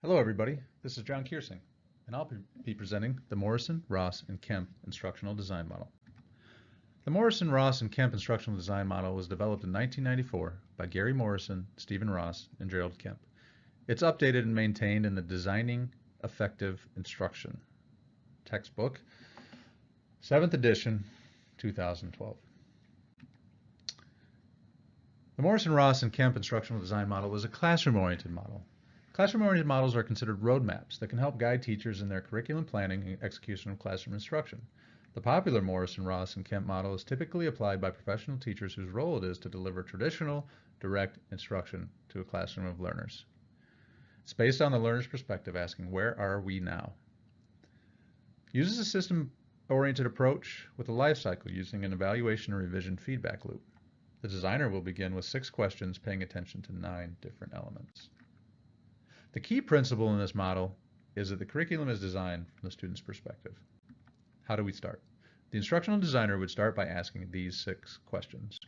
Hello everybody, this is John Kearsing, and I'll be presenting the Morrison, Ross, and Kemp Instructional Design Model. The Morrison, Ross, and Kemp Instructional Design Model was developed in 1994 by Gary Morrison, Stephen Ross, and Gerald Kemp. It's updated and maintained in the Designing Effective Instruction textbook, 7th edition, 2012. The Morrison, Ross, and Kemp Instructional Design Model is a classroom-oriented model. Classroom-oriented models are considered roadmaps that can help guide teachers in their curriculum planning and execution of classroom instruction. The popular Morrison, Ross, and Kemp model is typically applied by professional teachers whose role it is to deliver traditional, direct instruction to a classroom of learners. It's based on the learner's perspective, asking, where are we now? Uses a system-oriented approach with a life cycle using an evaluation and revision feedback loop. The designer will begin with 6 questions, paying attention to 9 different elements. The key principle in this model is that the curriculum is designed from the student's perspective. How do we start? The instructional designer would start by asking these 6 questions.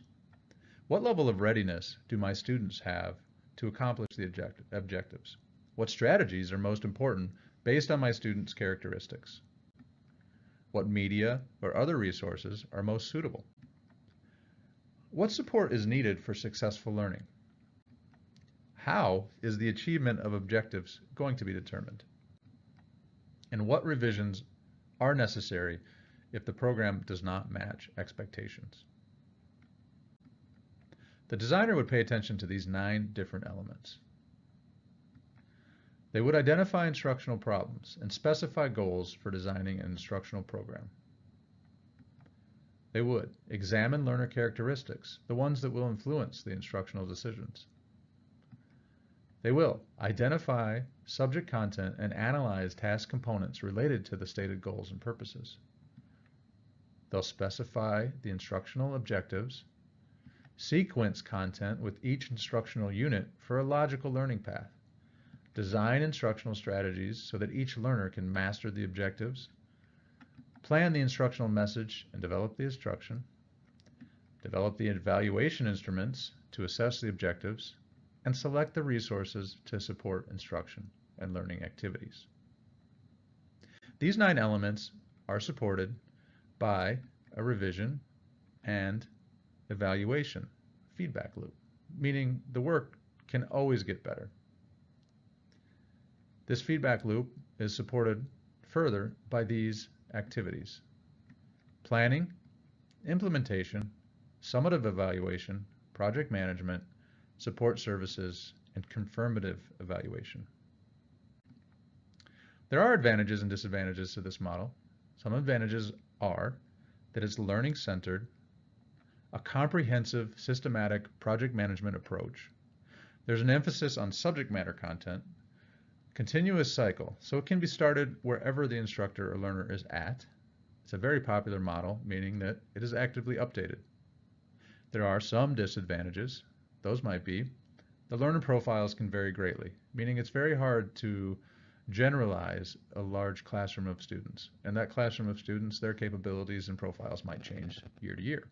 What level of readiness do my students have to accomplish the objectives? What strategies are most important based on my students' characteristics? What media or other resources are most suitable? What support is needed for successful learning? How is the achievement of objectives going to be determined? And what revisions are necessary if the program does not match expectations? The designer would pay attention to these 9 different elements. They would identify instructional problems and specify goals for designing an instructional program. They would examine learner characteristics, the ones that will influence the instructional decisions. They will identify subject content and analyze task components related to the stated goals and purposes. They'll specify the instructional objectives, sequence content with each instructional unit for a logical learning path, design instructional strategies so that each learner can master the objectives, plan the instructional message and develop the instruction, develop the evaluation instruments to assess the objectives, and select the resources to support instruction and learning activities. These 9 elements are supported by a revision and evaluation feedback loop, meaning the work can always get better. This feedback loop is supported further by these activities: planning, implementation, summative evaluation, project management, support services, and confirmative evaluation. There are advantages and disadvantages to this model. Some advantages are that it's learning-centered, a comprehensive, systematic project management approach. There's an emphasis on subject matter content, continuous cycle, so it can be started wherever the instructor or learner is at. It's a very popular model, meaning that it is actively updated. There are some disadvantages. Those might be the learner profiles can vary greatly, meaning it's very hard to generalize a large classroom of students. And that classroom of students, their capabilities and profiles might change year to year.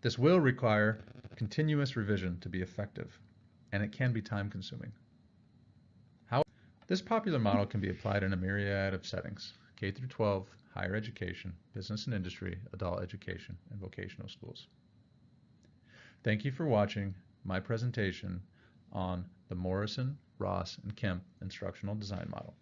This will require continuous revision to be effective, and it can be time-consuming. This popular model can be applied in a myriad of settings: K through 12, higher education, business and industry, adult education, and vocational schools. Thank you for watching my presentation on the Morrison, Ross, and Kemp Instructional Design Model.